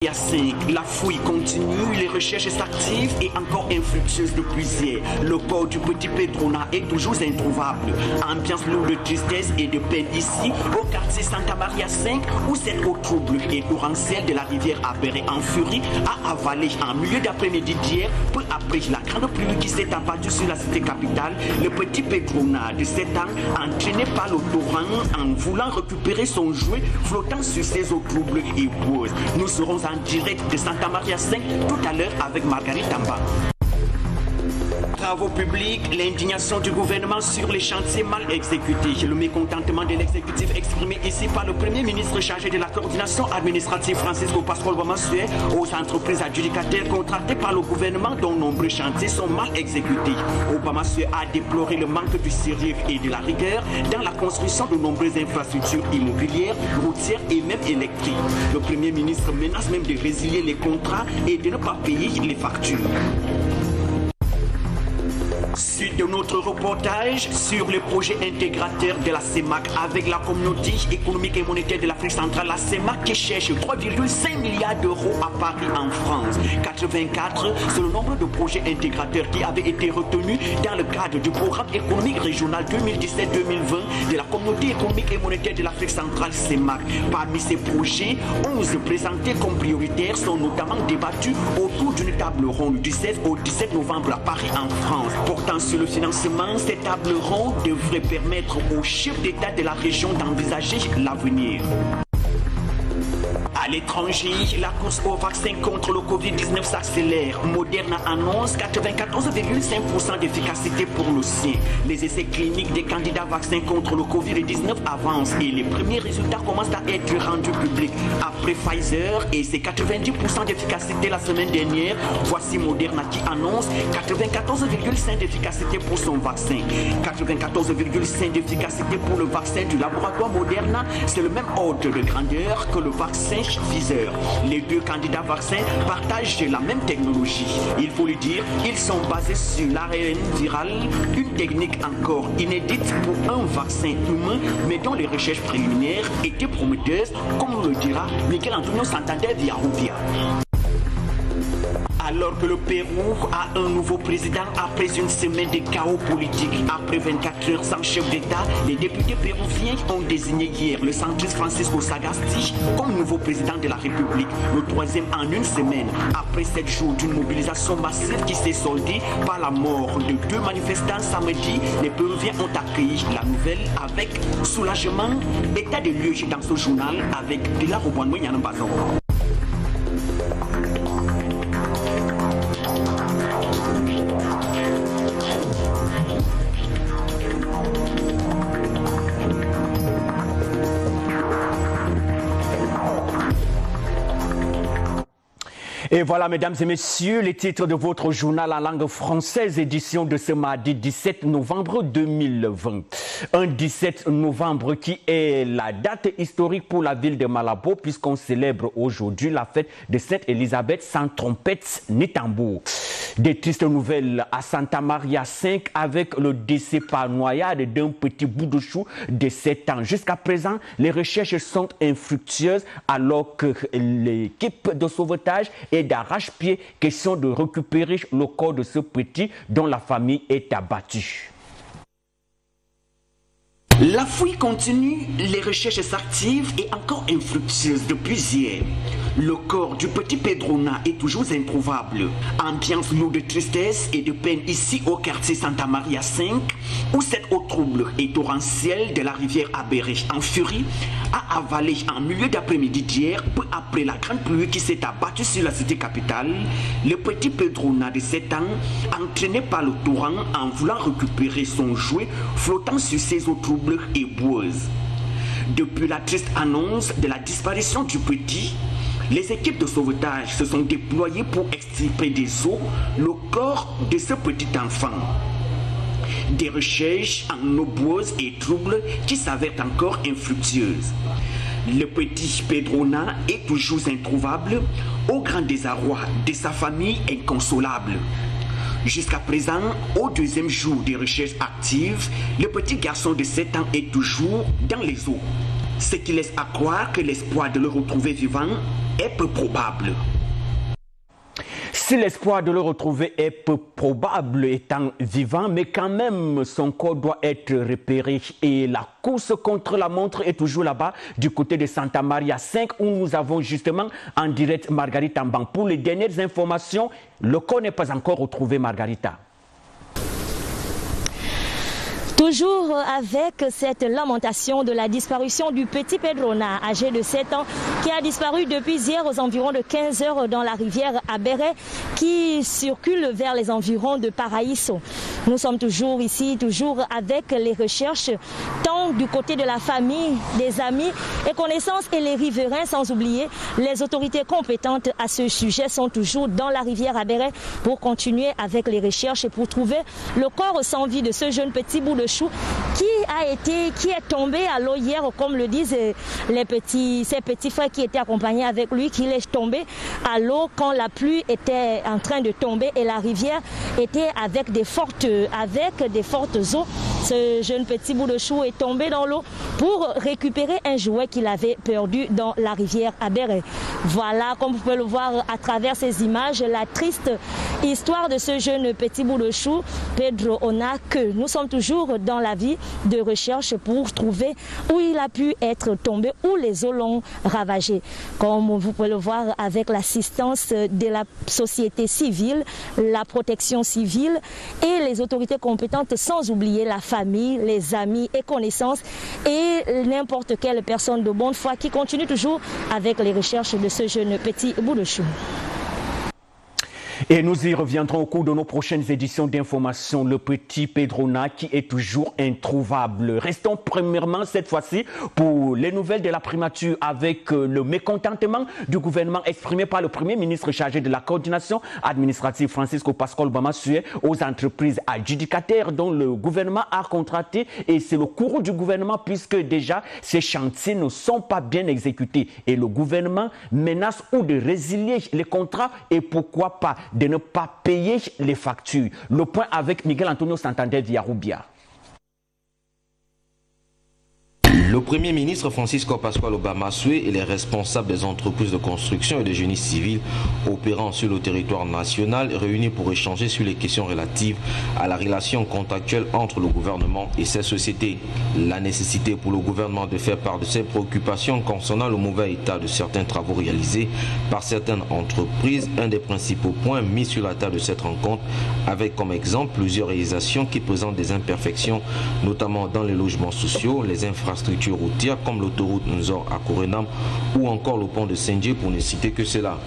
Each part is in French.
Il y a 5, la fouille continue, les recherches s'activent et encore infructueuses depuis hier. Le corps du petit Pedrona est toujours introuvable. Ambiance lourde de tristesse et de peine ici, au quartier Santa Maria 5, où cette eau trouble et torrentielle de la rivière Abéré en furie a avalé en milieu d'après-midi d'hier, peu après la grande pluie qui s'est abattue sur la cité capitale. Le petit Pedrona de 7 ans, entraîné par le torrent en voulant récupérer son jouet flottant sur ses eaux troubles et boueuses. Nous serons en direct de Santa Maria 5 tout à l'heure avec Marguerite Tamba. Travaux publics, l'indignation du gouvernement sur les chantiers mal exécutés. Le mécontentement de l'exécutif exprimé ici par le Premier ministre chargé de la coordination administrative Francisco Pascual Obama-Sué aux entreprises adjudicataires contractées par le gouvernement dont nombreux chantiers sont mal exécutés. Obama-Sué a déploré le manque du sérieux et de la rigueur dans la construction de nombreuses infrastructures immobilières, routières et même électriques. Le Premier ministre menace même de résilier les contrats et de ne pas payer les factures. Suite de notre reportage sur le projet intégrateur de la CEMAC avec la communauté économique et monétaire de l'Afrique centrale, la CEMAC qui cherche 3,5 milliards d'euros à Paris en France. 84, c'est le nombre de projets intégrateurs qui avaient été retenus dans le cadre du programme économique régional 2017-2020 de la communauté économique et monétaire de l'Afrique centrale CEMAC. Parmi ces projets, 11 présentés comme prioritaires sont notamment débattus autour d'une table ronde du 16 au 17 novembre à Paris en France. Portant sur le financement, cette table ronde devrait permettre aux chefs d'État de la région d'envisager l'avenir. À l'étranger, la course au vaccin contre le Covid-19 s'accélère. Moderna annonce 94,5% d'efficacité pour le sien. Les essais cliniques des candidats vaccins contre le Covid-19 avancent et les premiers résultats commencent à être rendus publics. Après Pfizer et ses 90% d'efficacité la semaine dernière, voici Moderna qui annonce 94,5% d'efficacité pour son vaccin. 94,5% d'efficacité pour le vaccin du laboratoire Moderna, c'est le même ordre de grandeur que le vaccin Pfizer. Les deux candidats vaccins partagent la même technologie. Il faut le dire, ils sont basés sur l'ARN viral, une technique encore inédite pour un vaccin humain, mais dont les recherches préliminaires étaient prometteuses, comme le dira Miguel Antonio Santander via Rubia. Alors que le Pérou a un nouveau président après une semaine de chaos politique. Après 24 heures sans chef d'État, les députés péruviens ont désigné hier le centriste Francisco Sagasti comme nouveau président de la République. Le troisième en une semaine, après 7 jours d'une mobilisation massive qui s'est soldée par la mort de 2 manifestants samedi, les Péruviens ont accueilli la nouvelle avec soulagement. État de lieu dans ce journal avec Pilar Obouanoué Nyanambazoro. Et voilà, mesdames et messieurs, les titres de votre journal en langue française, édition de ce mardi 17 novembre 2020. Un 17 novembre qui est la date historique pour la ville de Malabo, puisqu'on célèbre aujourd'hui la fête de Sainte Élisabeth sans trompette ni tambour. Des tristes nouvelles à Santa Maria 5 avec le décès par noyade d'un petit bout de chou de 7 ans. Jusqu'à présent, les recherches sont infructueuses alors que l'équipe de sauvetage est d'arrache-pied, question de récupérer le corps de ce petit dont la famille est abattue. La fouille continue, les recherches s'activent et encore infructueuses depuis hier. Le corps du petit Pedrona est toujours introuvable. Ambiance lourde de tristesse et de peine ici au quartier Santa Maria 5, où cette eau trouble et torrentielle de la rivière Abéré en furie a avalé en milieu d'après-midi d'hier, peu après la grande pluie qui s'est abattue sur la cité capitale. Le petit Pedrona de 7 ans, entraîné par le torrent en voulant récupérer son jouet flottant sur ses eaux troubles et boueuses. Depuis la triste annonce de la disparition du petit, les équipes de sauvetage se sont déployées pour extirper des eaux le corps de ce petit enfant. Des recherches en eau boueuse et troubles qui s'avèrent encore infructueuses. Le petit Pedrona est toujours introuvable, au grand désarroi de sa famille inconsolable. Jusqu'à présent, au deuxième jour des recherches actives, le petit garçon de 7 ans est toujours dans les eaux. Ce qui laisse à croire que l'espoir de le retrouver vivant est peu probable. Si l'espoir de le retrouver est peu probable étant vivant, mais quand même son corps doit être repéré et la course contre la montre est toujours là-bas du côté de Santa Maria 5 où nous avons justement en direct Margarita Mbang. Pour les dernières informations, le corps n'est pas encore retrouvé, Margarita. Toujours avec cette lamentation de la disparition du petit Pedrona, âgé de 7 ans, qui a disparu depuis hier aux environs de 15 heures dans la rivière Abéré, qui circule vers les environs de Paraíso. Nous sommes toujours ici, toujours avec les recherches, tant du côté de la famille, des amis et connaissances et les riverains, sans oublier les autorités compétentes à ce sujet sont toujours dans la rivière Abéré pour continuer avec les recherches et pour trouver le corps sans vie de ce jeune petit bout de chou qui est tombé à l'eau hier, comme le disent ses petits frères qui étaient accompagnés avec lui, qu'il est tombé à l'eau quand la pluie était en train de tomber et la rivière était avec des fortes eaux. Ce jeune petit bout de chou est tombé dans l'eau pour récupérer un jouet qu'il avait perdu dans la rivière Abéré. Voilà, comme vous pouvez le voir à travers ces images, la triste histoire de ce jeune petit bout de chou, Pedro Ona, que nous sommes toujours dans la vie de recherche pour trouver où il a pu être tombé, où les eaux l'ont ravagé. Comme vous pouvez le voir avec l'assistance de la société civile, la protection civile et les autorités compétentes, sans oublier la famille, les amis et connaissances et n'importe quelle personne de bonne foi qui continue toujours avec les recherches de ce jeune petit bout de chou. Et nous y reviendrons au cours de nos prochaines éditions d'information. Le petit Pedrona qui est toujours introuvable. Restons premièrement cette fois-ci pour les nouvelles de la primature avec le mécontentement du gouvernement exprimé par le Premier ministre chargé de la coordination administrative Francisco Pascual Bamasué aux entreprises adjudicataires dont le gouvernement a contracté. Et c'est le courroux du gouvernement puisque déjà ces chantiers ne sont pas bien exécutés. Et le gouvernement menace ou de résilier les contrats et pourquoi pas de ne pas payer les factures. Le point avec Miguel Antonio Santander Villarrubia. Le Premier ministre Francisco Pascual Bamasué et les responsables des entreprises de construction et de génie civil opérant sur le territoire national réunis pour échanger sur les questions relatives à la relation contractuelle entre le gouvernement et ses sociétés. La nécessité pour le gouvernement de faire part de ses préoccupations concernant le mauvais état de certains travaux réalisés par certaines entreprises, un des principaux points mis sur la table de cette rencontre, avec comme exemple plusieurs réalisations qui présentent des imperfections, notamment dans les logements sociaux, les infrastructures routières comme l'autoroute Nzor à Korenam ou encore le pont de Senje pour ne citer que cela.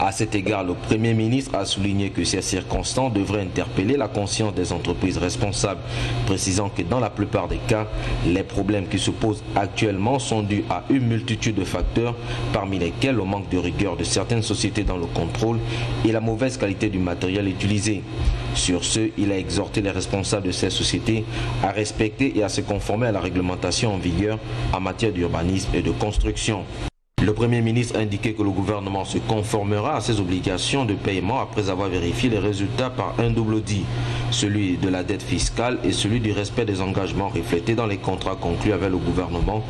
À cet égard, le Premier ministre a souligné que ces circonstances devraient interpeller la conscience des entreprises responsables, précisant que dans la plupart des cas, les problèmes qui se posent actuellement sont dus à une multitude de facteurs, parmi lesquels le manque de rigueur de certaines sociétés dans le contrôle et la mauvaise qualité du matériel utilisé. Sur ce, il a exhorté les responsables de ces sociétés à respecter et à se conformer à la réglementation en vigueur en matière d'urbanisme et de construction. Le Premier ministre a indiqué que le gouvernement se conformera à ses obligations de paiement après avoir vérifié les résultats par un double audit, celui de la dette fiscale et celui du respect des engagements reflétés dans les contrats conclus avec le gouvernement,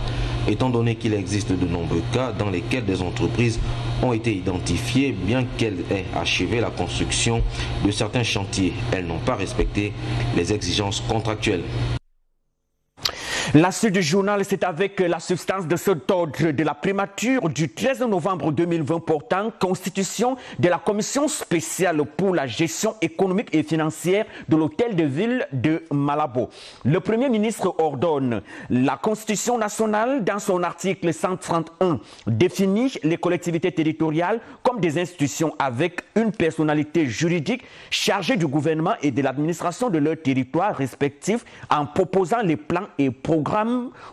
étant donné qu'il existe de nombreux cas dans lesquels des entreprises ont été identifiées bien qu'elles aient achevé la construction de certains chantiers. Elles n'ont pas respecté les exigences contractuelles. La suite du journal, c'est avec la substance de cet ordre de la primature du 13 novembre 2020 portant constitution de la commission spéciale pour la gestion économique et financière de l'hôtel de ville de Malabo. Le Premier ministre ordonne la Constitution nationale dans son article 131 définit les collectivités territoriales comme des institutions avec une personnalité juridique chargée du gouvernement et de l'administration de leur territoire respectif en proposant les plans et programmes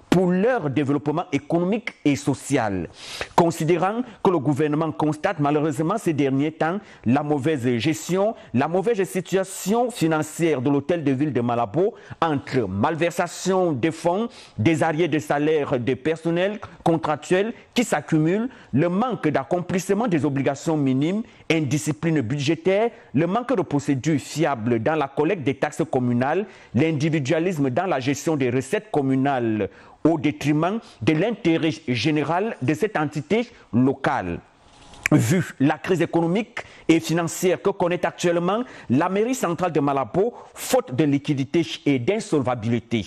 pour leur développement économique et social. Considérant que le gouvernement constate malheureusement ces derniers temps la mauvaise gestion, la mauvaise situation financière de l'hôtel de ville de Malabo entre malversation des fonds, des arriérés de salaire des personnels contractuels qui s'accumulent, le manque d'accomplissement des obligations minimes, indiscipline budgétaire, le manque de procédures fiables dans la collecte des taxes communales, l'individualisme dans la gestion des recettes communales au détriment de l'intérêt général de cette entité locale. Vu la crise économique et financière que connaît actuellement la mairie centrale de Malabo, faute de liquidité et d'insolvabilité.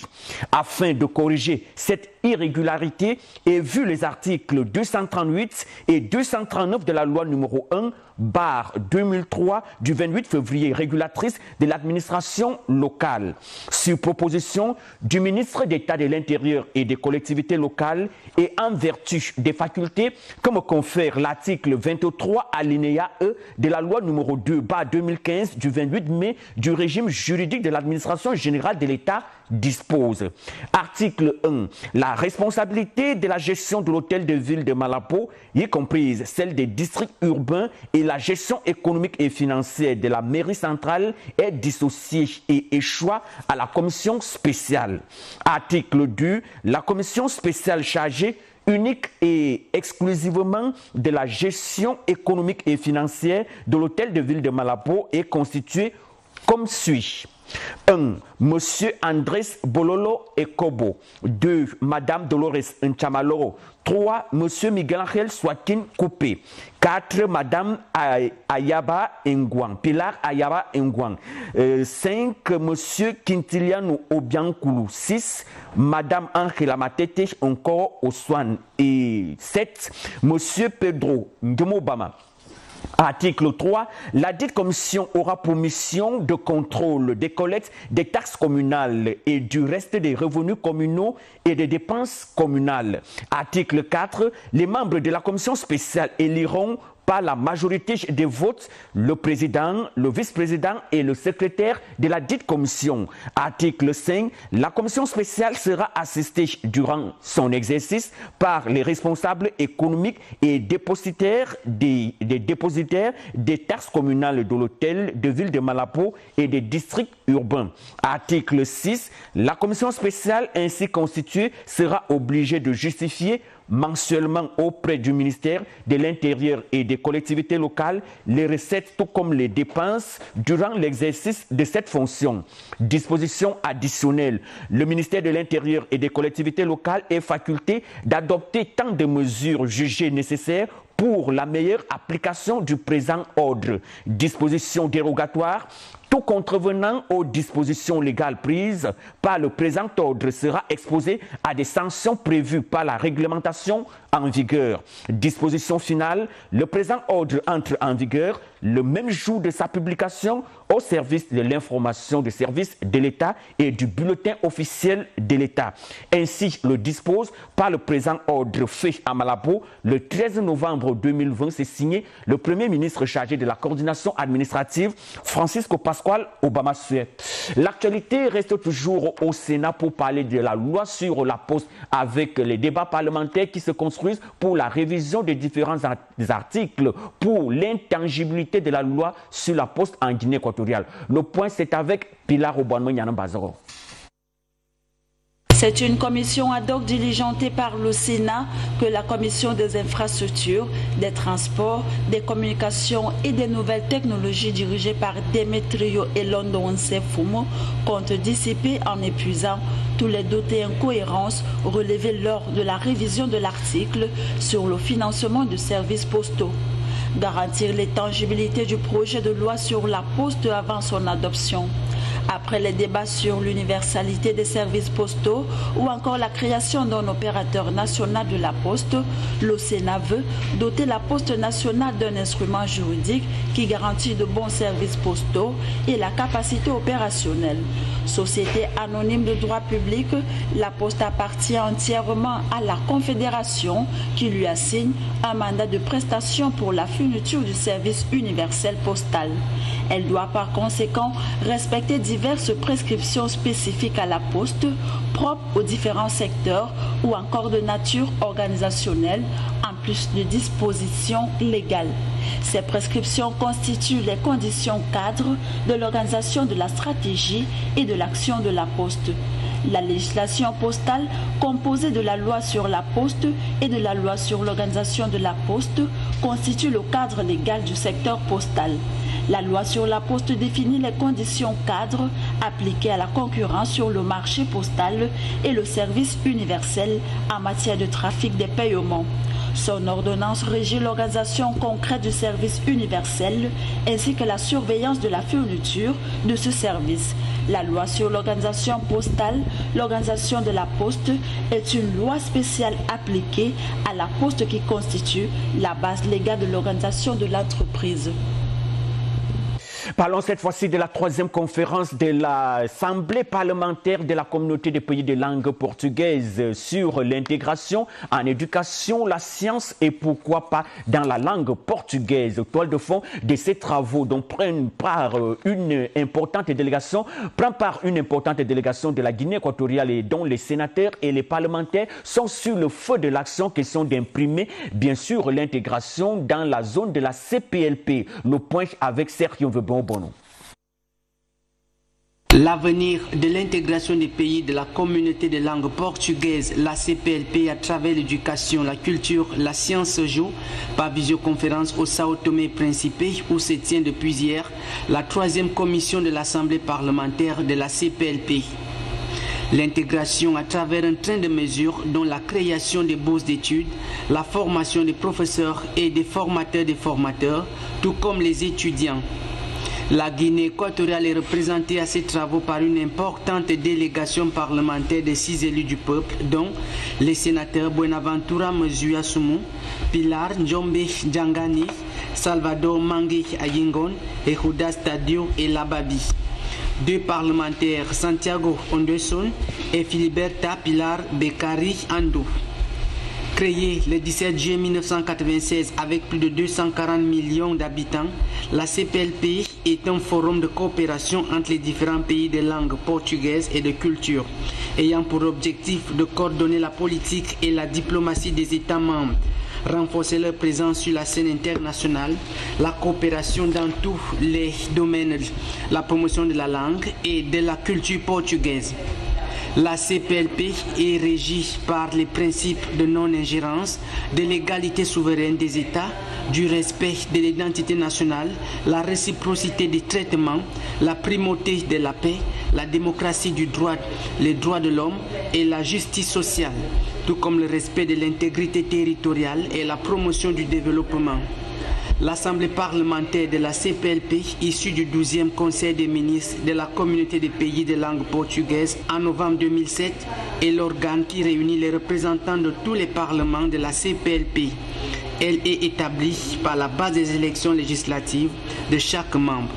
Afin de corriger cette irrégularité et vu les articles 238 et 239 de la loi numéro 1/2003 du 28 février régulatrice de l'administration locale, sur proposition du ministre d'État de l'Intérieur et des collectivités locales et en vertu des facultés que me confère l'article 23 alinéa E de la loi numéro 2/2015 du 28 mai du régime juridique de l'administration générale de l'État dispose. Article 1. La responsabilité de la gestion de l'hôtel de ville de Malabo, y comprise celle des districts urbains et la gestion économique et financière de la mairie centrale est dissociée et échoit à la commission spéciale. Article 2. La commission spéciale chargée unique et exclusivement de la gestion économique et financière de l'hôtel de ville de Malabo est constituée comme suit. 1. Monsieur Andrés Bololo Ekobo. 2. Madame Dolores Nchamaloro. 3. Monsieur Miguel Ángel Joaquín Coupé. 4. Madame Ayaba Ngouang. Pilar Ayaba Ngouang. 5. Monsieur Quintiliano Obiancoulou. 6. Madame Angela Matete encore Oswan. Et 7. Monsieur Pedro Ndemobama. Article 3. La dite commission aura pour mission de contrôle des collectes des taxes communales et du reste des revenus communaux et des dépenses communales. Article 4. Les membres de la commission spéciale éliront par la majorité des votes le président, le vice-président et le secrétaire de la dite commission. Article 5. La commission spéciale sera assistée durant son exercice par les responsables économiques et dépositaires des dépositaires des taxes communales de l'hôtel de ville de Malabo et des districts urbains. Article 6. La commission spéciale ainsi constituée sera obligée de justifier mensuellement auprès du ministère de l'Intérieur et des collectivités locales les recettes tout comme les dépenses durant l'exercice de cette fonction. Disposition additionnelle. Le ministère de l'Intérieur et des collectivités locales est faculté d'adopter tant de mesures jugées nécessaires pour la meilleure application du présent ordre. Disposition dérogatoire. Tout contrevenant aux dispositions légales prises par le présent ordre sera exposé à des sanctions prévues par la réglementation en vigueur. Disposition finale. Le présent ordre entre en vigueur le même jour de sa publication au service de l'information des services de l'État et du bulletin officiel de l'État. Ainsi le dispose par le présent ordre fait à Malabo le 13 novembre 2020. C'est signé le Premier ministre chargé de la coordination administrative, Francisco Pascual Obama-Sué. L'actualité reste toujours au Sénat pour parler de la loi sur la poste avec les débats parlementaires qui se construisent pour la révision des différents articles pour l'intangibilité de la loi sur la poste en Guinée équatoriale. Le point, c'est avec Pilar Obanmo-Nyanambazoro. C'est une commission ad hoc diligentée par le Sénat que la commission des infrastructures, des transports, des communications et des nouvelles technologies dirigée par Demetrio Elondonse Fumo compte dissiper en épuisant tous les doutes et incohérences relevés lors de la révision de l'article sur le financement de services postaux. Garantir l'intangibilité du projet de loi sur la poste avant son adoption. Après les débats sur l'universalité des services postaux ou encore la création d'un opérateur national de la poste, le Sénat veut doter la poste nationale d'un instrument juridique qui garantit de bons services postaux et la capacité opérationnelle. Société anonyme de droit public, la poste appartient entièrement à la Confédération qui lui assigne un mandat de prestation pour la fourniture du service universel postal. Elle doit par conséquent respecter diverses prescriptions spécifiques à la poste, propres aux différents secteurs ou encore de nature organisationnelle, en plus de dispositions légales. Ces prescriptions constituent les conditions cadres de l'organisation de la stratégie et de l'action de la poste. La législation postale, composée de la loi sur la poste et de la loi sur l'organisation de la poste, constitue le cadre légal du secteur postal. La loi sur la poste définit les conditions cadres appliquées à la concurrence sur le marché postal et le service universel en matière de trafic des paiements. Son ordonnance régit l'organisation concrète du service universel ainsi que la surveillance de la fourniture de ce service. La loi sur l'organisation postale, l'organisation de la poste, est une loi spéciale appliquée à la poste qui constitue la base légale de l'organisation de l'entreprise. Parlons cette fois-ci de la troisième conférence de l'Assemblée parlementaire de la communauté des pays de langue portugaise sur l'intégration en éducation, la science et pourquoi pas dans la langue portugaise. Toile de fond de ces travaux dont prend part une importante délégation de la Guinée équatoriale et dont les sénateurs et les parlementaires sont sur le feu de l'action, question d'imprimer bien sûr l'intégration dans la zone de la CPLP. Le point avec Sergio Bono. L'avenir de l'intégration des pays de la communauté de langue portugaise, la CPLP, à travers l'éducation, la culture, la science joue par visioconférence au Sao Tomé et Principe où se tient depuis hier la troisième commission de l'Assemblée parlementaire de la CPLP. L'intégration à travers un train de mesures dont la création des bourses d'études, la formation des professeurs et des formateurs, tout comme les étudiants. La Guinée équatoriale est représentée à ces travaux par une importante délégation parlementaire de 6 élus du peuple, dont les sénateurs Buenaventura Mezua Sumu, Pilar Njombe Djangani, Salvador Mangui Ayingon et Judas Tadio et Lababi. 2 parlementaires, Santiago Anderson et Filiberta Pilar Bekari Andou. Créée le 17 juillet 1996 avec plus de 240 millions d'habitants, la CPLP est un forum de coopération entre les différents pays de langue portugaise et de culture, ayant pour objectif de coordonner la politique et la diplomatie des États membres, renforcer leur présence sur la scène internationale, la coopération dans tous les domaines, la promotion de la langue et de la culture portugaise. La CPLP est régie par les principes de non-ingérence, de l'égalité souveraine des États, du respect de l'identité nationale, la réciprocité des traitements, la primauté de la paix, la démocratie du droit, les droits de l'homme et la justice sociale, tout comme le respect de l'intégrité territoriale et la promotion du développement. L'Assemblée parlementaire de la CPLP, issue du 12e Conseil des ministres de la communauté des pays de langue portugaise en novembre 2007, est l'organe qui réunit les représentants de tous les parlements de la CPLP. Elle est établie par la base des élections législatives de chaque membre.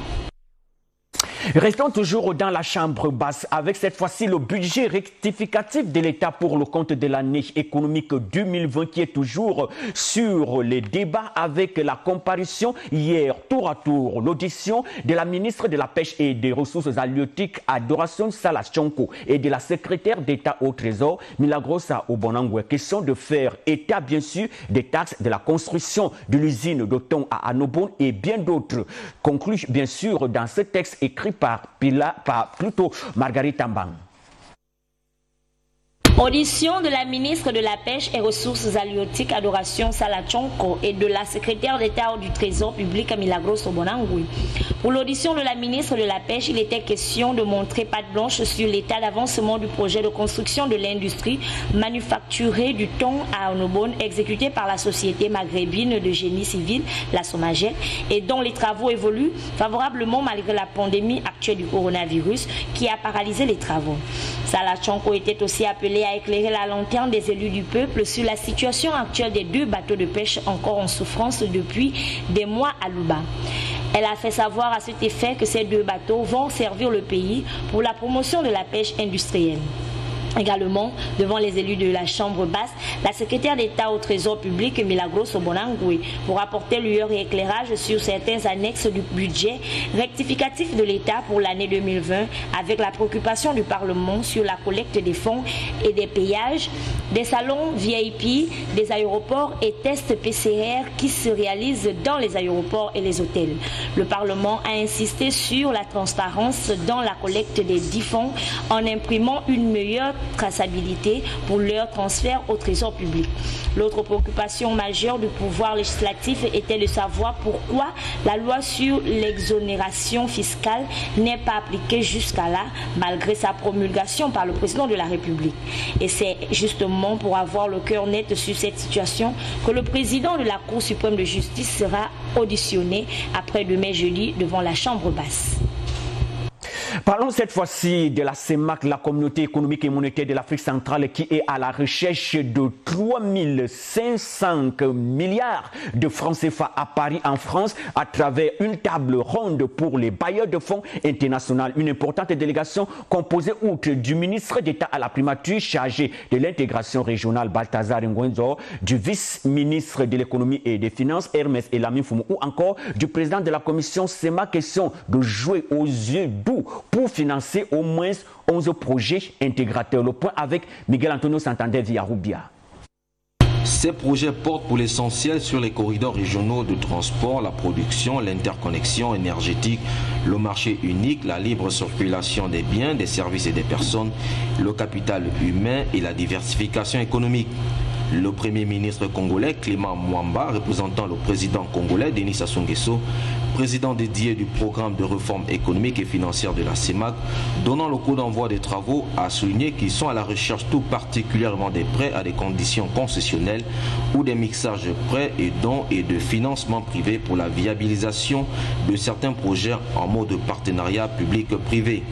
Restons toujours dans la chambre basse avec cette fois-ci le budget rectificatif de l'État pour le compte de l'année économique 2020 qui est toujours sur les débats avec la comparution hier tour à tour, l'audition de la ministre de la Pêche et des Ressources halieutiques Adoration Sala Tchonko et de la secrétaire d'État au Trésor Milagrosa Obonangwe. Question de faire état bien sûr des taxes de la construction de l'usine de thon à Anobon et bien d'autres conclus bien sûr dans ce texte écrit par Margarita Mbang. Audition de la ministre de la Pêche et Ressources halieutiques Adoration Sala Tchonko et de la secrétaire d'État du Trésor public Milagros Obonangwe. Pour l'audition de la ministre de la Pêche, il était question de montrer patte blanche sur l'état d'avancement du projet de construction de l'industrie manufacturée du thon à Anobon exécuté par la société maghrébine de génie civil, la Somagel, et dont les travaux évoluent favorablement malgré la pandémie actuelle du coronavirus qui a paralysé les travaux. Sala Tchonko était aussi appelé à éclairer la lanterne des élus du peuple sur la situation actuelle des 2 bateaux de pêche encore en souffrance depuis des mois à Luba. Elle a fait savoir à cet effet que ces 2 bateaux vont servir le pays pour la promotion de la pêche industrielle. Également, devant les élus de la Chambre basse, la secrétaire d'État au Trésor public, Milagros Obonangwe, pour apporter lueur et éclairage sur certains annexes du budget rectificatif de l'État pour l'année 2020, avec la préoccupation du Parlement sur la collecte des fonds et des payages, des salons VIP, des aéroports et tests PCR qui se réalisent dans les aéroports et les hôtels. Le Parlement a insisté sur la transparence dans la collecte des 10 fonds en imprimant une meilleure traçabilité pour leur transfert au trésor public. L'autre préoccupation majeure du pouvoir législatif était de savoir pourquoi la loi sur l'exonération fiscale n'est pas appliquée jusqu'à là, malgré sa promulgation par le président de la République. Et c'est justement pour avoir le cœur net sur cette situation que le président de la Cour suprême de justice sera auditionné après-demain jeudi devant la Chambre basse. Parlons cette fois-ci de la CEMAC, la communauté économique et monétaire de l'Afrique centrale, qui est à la recherche de 3500 milliards de francs CFA à Paris, en France, à travers une table ronde pour les bailleurs de fonds internationaux. Une importante délégation composée outre du ministre d'État à la primature chargé de l'intégration régionale Balthazar Ngwenzo, du vice-ministre de l'économie et des finances Hermès Elamine Foumou, ou encore du président de la commission CEMAC. Question de jouer aux yeux doux pour financer au moins 11 projets intégrateurs. Le point avec Miguel Antonio Santander Villarubia. Ces projets portent pour l'essentiel sur les corridors régionaux de transport, la production, l'interconnexion énergétique, le marché unique, la libre circulation des biens, des services et des personnes, le capital humain et la diversification économique. Le Premier ministre congolais Clément Mwamba, représentant le président congolais Denis Sassou Nguesso, président dédié du programme de réforme économique et financière de la CEMAC, donnant le coup d'envoi des travaux, a souligné qu'ils sont à la recherche tout particulièrement des prêts à des conditions concessionnelles ou des mixages de prêts et dons et de financement privé pour la viabilisation de certains projets en mode partenariat public-privé.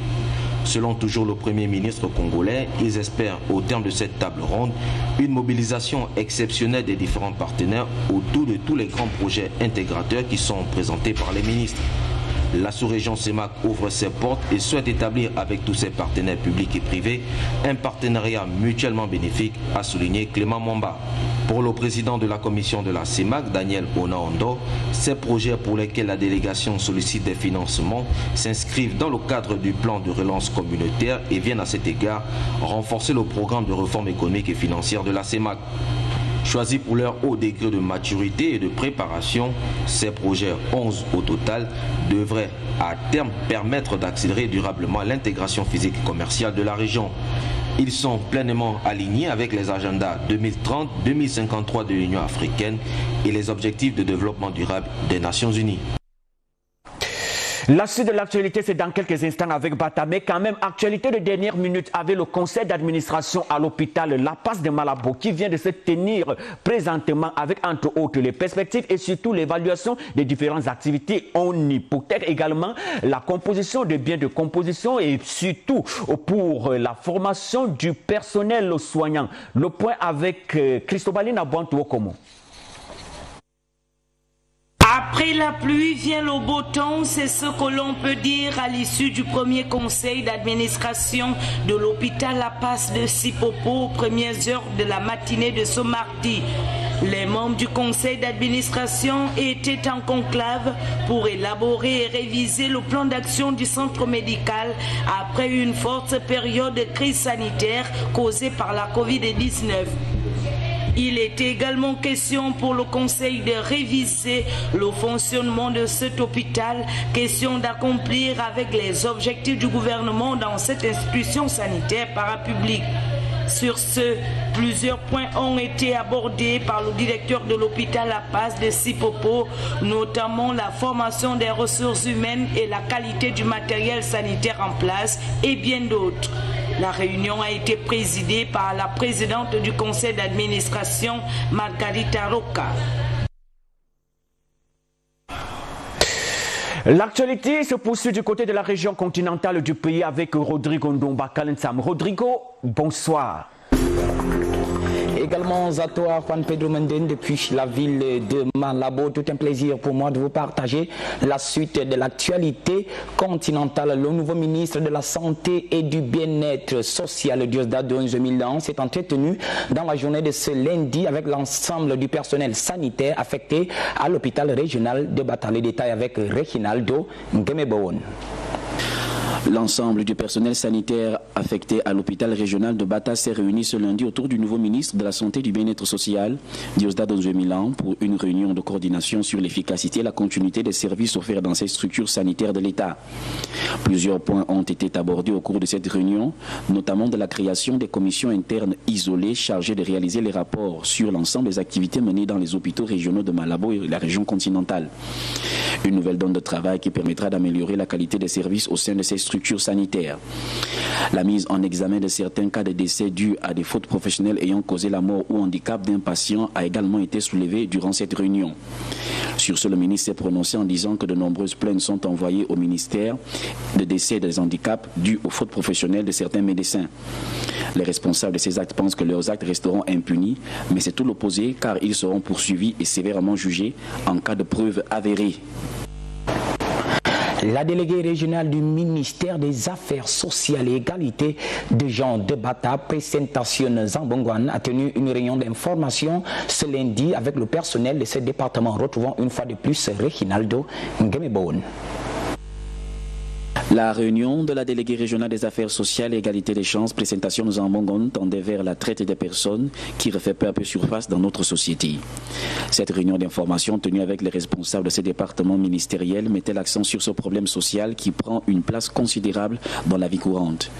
Selon toujours le Premier ministre congolais, ils espèrent au terme de cette table ronde une mobilisation exceptionnelle des différents partenaires autour de tous les grands projets intégrateurs qui sont présentés par les ministres. La sous-région CEMAC ouvre ses portes et souhaite établir avec tous ses partenaires publics et privés un partenariat mutuellement bénéfique, a souligné Clément Mwamba. Pour le président de la commission de la CEMAC, Daniel Onaondo, ces projets pour lesquels la délégation sollicite des financements s'inscrivent dans le cadre du plan de relance communautaire et viennent à cet égard renforcer le programme de réforme économique et financière de la CEMAC. Choisis pour leur haut degré de maturité et de préparation, ces projets, 11 au total, devraient à terme permettre d'accélérer durablement l'intégration physique et commerciale de la région. Ils sont pleinement alignés avec les agendas 2030-2053 de l'Union africaine et les objectifs de développement durable des Nations unies. La suite de l'actualité, c'est dans quelques instants avec Bata, mais quand même, actualité de dernière minute avec le conseil d'administration à l'hôpital La Passe de Malabo qui vient de se tenir présentement avec entre autres les perspectives et surtout l'évaluation des différentes activités. On hypothèque également la composition des biens de composition et surtout pour la formation du personnel soignant. Le point avec Christobalina Boantou-Okomo. Après la pluie vient le beau temps, c'est ce que l'on peut dire à l'issue du premier conseil d'administration de l'hôpital La Passe de Sipopo aux premières heures de la matinée de ce mardi. Les membres du conseil d'administration étaient en conclave pour élaborer et réviser le plan d'action du centre médical après une forte période de crise sanitaire causée par la Covid-19. Il était également question pour le conseil de réviser le fonctionnement de cet hôpital, question d'accomplir avec les objectifs du gouvernement dans cette institution sanitaire parapublique. Sur ce, plusieurs points ont été abordés par le directeur de l'hôpital La Passe de Sipopo, notamment la formation des ressources humaines et la qualité du matériel sanitaire en place et bien d'autres. La réunion a été présidée par la présidente du conseil d'administration, Margarita Roca. L'actualité se poursuit du côté de la région continentale du pays avec Rodrigo Ndomba Kalensam. Rodrigo, bonsoir. Également à toi, Juan Pedro Menden, depuis la ville de Malabo. Tout un plaisir pour moi de vous partager la suite de l'actualité continentale. Le nouveau ministre de la Santé et du Bien-être social, Diosdado Nzemilan, s'est entretenu dans la journée de ce lundi avec l'ensemble du personnel sanitaire affecté à l'hôpital régional de Bata. Les détails avec Reginaldo Ngemebowon. L'ensemble du personnel sanitaire affecté à l'hôpital régional de Bata s'est réuni ce lundi autour du nouveau ministre de la Santé et du Bien-être social, Diosdado Nzoué-Milan, pour une réunion de coordination sur l'efficacité et la continuité des services offerts dans ces structures sanitaires de l'État. Plusieurs points ont été abordés au cours de cette réunion, notamment de la création des commissions internes isolées chargées de réaliser les rapports sur l'ensemble des activités menées dans les hôpitaux régionaux de Malabo et la région continentale. Une nouvelle donne de travail qui permettra d'améliorer la qualité des services au sein de ces structures sanitaires. La mise en examen de certains cas de décès dus à des fautes professionnelles ayant causé la mort ou handicap d'un patient a également été soulevée durant cette réunion. Sur ce, le ministre s'est prononcé en disant que de nombreuses plaintes sont envoyées au ministère de décès des handicaps dus aux fautes professionnelles de certains médecins. Les responsables de ces actes pensent que leurs actes resteront impunis, mais c'est tout l'opposé car ils seront poursuivis et sévèrement jugés en cas de preuves avérées. La déléguée régionale du ministère des Affaires sociales et égalité de genre de Bata, Présentation Zambongwan, a tenu une réunion d'information ce lundi avec le personnel de ce département. Retrouvons une fois de plus Reginaldo Ngemebon. La réunion de la déléguée régionale des affaires sociales et égalité des chances, Présentation Zambongwan, tendait vers la traite des personnes qui refait peu à peu surface dans notre société. Cette réunion d'information tenue avec les responsables de ces départements ministériels mettait l'accent sur ce problème social qui prend une place considérable dans la vie courante.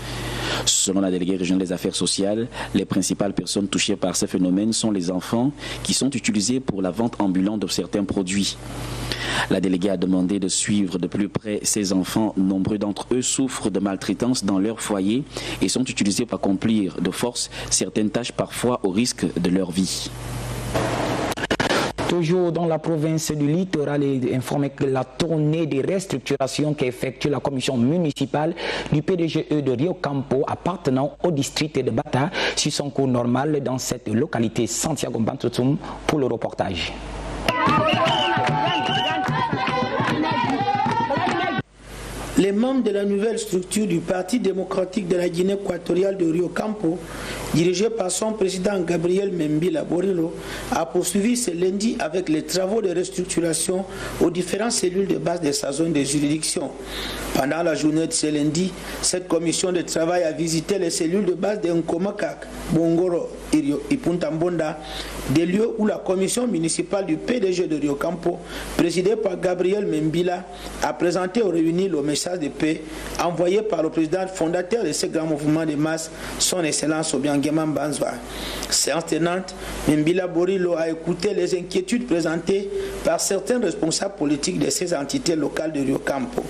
Selon la déléguée régionale des affaires sociales, les principales personnes touchées par ce phénomène sont les enfants qui sont utilisés pour la vente ambulante de certains produits. La déléguée a demandé de suivre de plus près ces enfants. Nombreux d'entre eux souffrent de maltraitance dans leur foyer et sont utilisés pour accomplir de force certaines tâches parfois au risque de leur vie. Toujours dans la province du littoral, est informé que la tournée de restructuration qu'effectue la commission municipale du PDGE de Rio Campo appartenant au district de Bata suit son cours normal dans cette localité. Santiago Bantutum pour le reportage. Les membres de la nouvelle structure du Parti démocratique de la Guinée équatoriale de Rio Campo, dirigé par son président Gabriel Membila Borilo, a poursuivi ce lundi avec les travaux de restructuration aux différentes cellules de base de sa zone de juridiction. Pendant la journée de ce lundi, cette commission de travail a visité les cellules de base de Nkomakak, Bongoro et Puntambonda, des lieux où la commission municipale du PDG de Rio Campo, présidée par Gabriel Membila, a présenté aux réunis le message de paix envoyé par le président fondateur de ce grand mouvement de masse, son Excellence Obiangema Mbanzwa. Séance tenante, Membila Borilo a écouté les inquiétudes présentées par certains responsables politiques de ces entités locales de Rio Campo.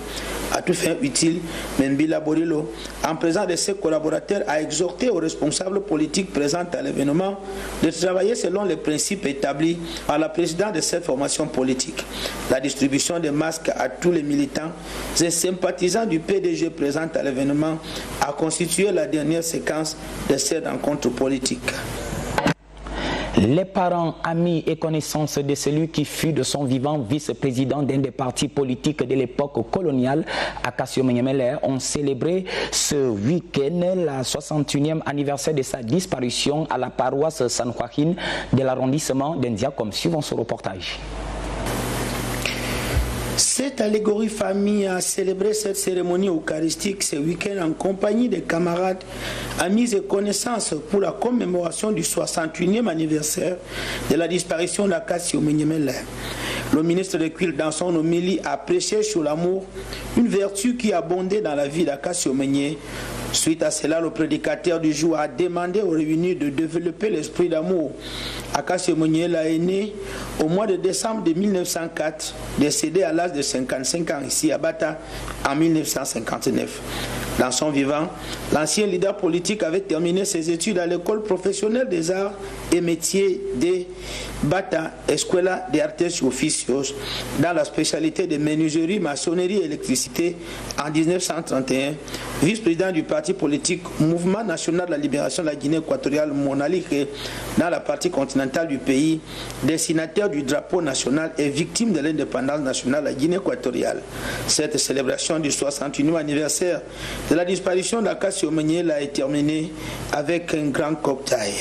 À toute fin utile, Membila Borilo, en présence de ses collaborateurs, a exhorté aux responsables politiques présents à l'événement de travailler selon les principes établis par la présidente de cette formation politique. La distribution de masques à tous les militants et sympathisants du PDG présents à l'événement a constitué la dernière séquence de cette rencontre politique. Les parents, amis et connaissances de celui qui fut de son vivant vice-président d'un des partis politiques de l'époque coloniale, Akassio Menyemele, ont célébré ce week-end la 61e anniversaire de sa disparition à la paroisse San Joaquin de l'arrondissement d'Indiacom. Suivons ce reportage. Cette allégorie famille a célébré cette cérémonie eucharistique ce week-end en compagnie des camarades, amis et connaissances pour la commémoration du 61e anniversaire de la disparition d'Akassio Menyemele. Le ministre de Culte, dans son homélie, a prêché sur l'amour, une vertu qui abondait dans la vie d'Akassio Menyemele. Suite à cela, le prédicateur du jour a demandé aux réunis de développer l'esprit d'amour. Akassio Menyemele est né au mois de décembre de 1904, décédé à l'âge de 55 ans ici à Bata en 1959. Dans son vivant, l'ancien leader politique avait terminé ses études à l'école professionnelle des arts et métiers de Bata, Escuela de Artes y Oficios, dans la spécialité de menuiserie, maçonnerie et électricité en 1931, vice-président du parti politique Mouvement National de la Libération de la Guinée équatoriale, Monalique, dans la partie continentale du pays, destinataire du drapeau national et victime de l'indépendance nationale de la Guinée équatoriale. Cette célébration du 61e anniversaire de la disparition d'Akassio Menyemele a été terminée avec un grand cocktail.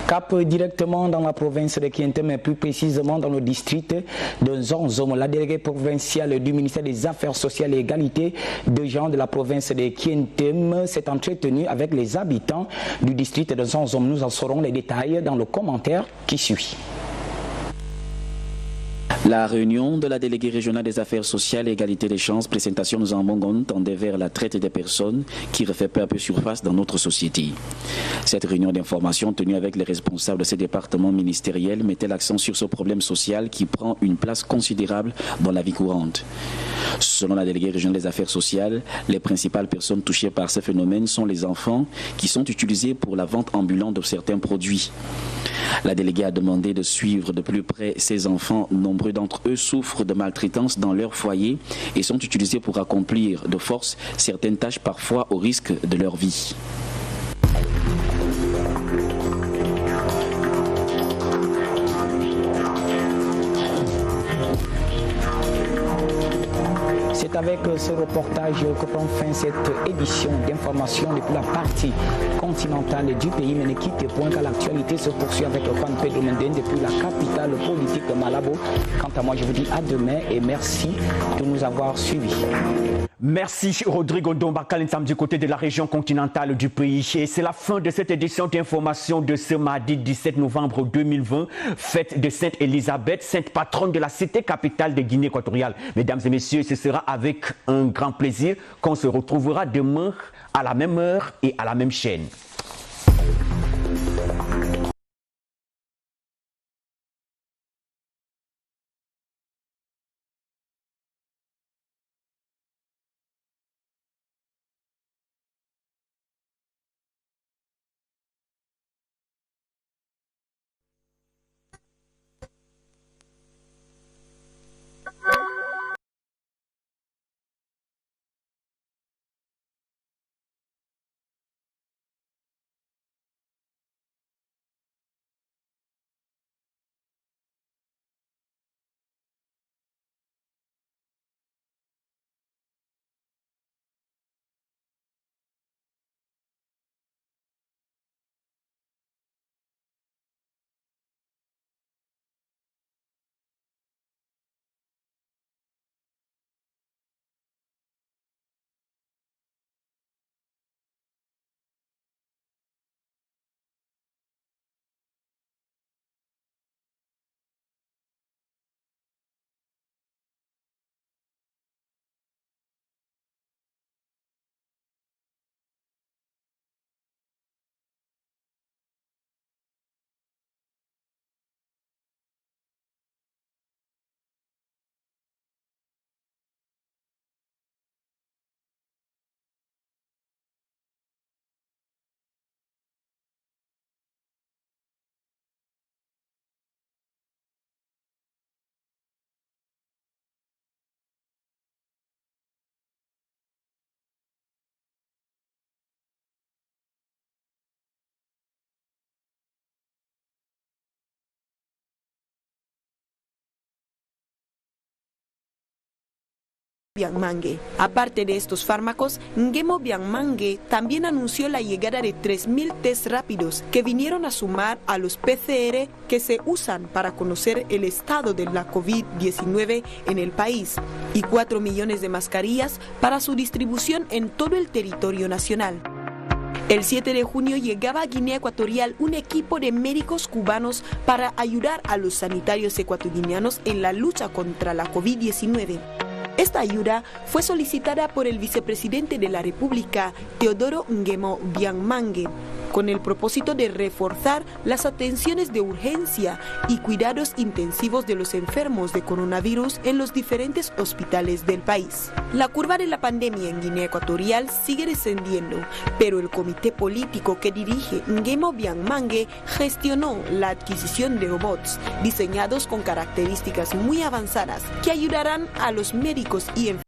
Cap directement dans la province de Kientem, mais plus précisément dans le district de Zonzom. La déléguée provinciale du ministère des Affaires sociales et égalité de genre de la province de Kientem s'est entretenue avec les habitants du district de Zonzom. Nous en saurons les détails dans le commentaire qui suit. La réunion de la déléguée régionale des affaires sociales et égalité des chances, présentation nous en Bongon, tendait vers la traite des personnes qui refait peu à peu surface dans notre société. Cette réunion d'information tenue avec les responsables de ces départements ministériels mettait l'accent sur ce problème social qui prend une place considérable dans la vie courante. Selon la déléguée régionale des affaires sociales, les principales personnes touchées par ce phénomène sont les enfants qui sont utilisés pour la vente ambulante de certains produits. La déléguée a demandé de suivre de plus près ces enfants. Nombreux d'entre eux souffrent de maltraitance dans leur foyer et sont utilisés pour accomplir de force certaines tâches parfois au risque de leur vie. C'est avec ce reportage que prend fin cette édition d'information depuis la partie continentale du pays, mais ne quitte point qu'à l'actualité se poursuit avec Juan Pedro Menden depuis la capitale politique de Malabo. Quant à moi, je vous dis à demain et merci de nous avoir suivis. Merci Rodrigo Ndombakal, nous sommes du côté de la région continentale du pays. Et c'est la fin de cette édition d'information de ce mardi 17 novembre 2020, fête de Sainte Élisabeth, sainte patronne de la cité capitale de Guinée équatoriale. Mesdames et messieurs, ce sera avec un grand plaisir qu'on se retrouvera demain à la même heure et à la même chaîne. Bianmangue. Aparte de estos fármacos, Ngemo Bianmangue también anunció la llegada de 3.000 test rápidos que vinieron a sumar a los PCR que se usan para conocer el estado de la COVID-19 en el país y 4 millones de mascarillas para su distribución en todo el territorio nacional. El 7 de junio llegaba a Guinea Ecuatorial un equipo de médicos cubanos para ayudar a los sanitarios ecuatorianos en la lucha contra la COVID-19. Esta ayuda fue solicitada por el vicepresidente de la República, Teodoro Ngemo Bianmangue, con el propósito de reforzar las atenciones de urgencia y cuidados intensivos de los enfermos de coronavirus en los diferentes hospitales del país. La curva de la pandemia en Guinea Ecuatorial sigue descendiendo, pero el comité político que dirige Ngemo Bianmangue gestionó la adquisición de robots diseñados con características muy avanzadas que ayudarán a los médicos y enfermeros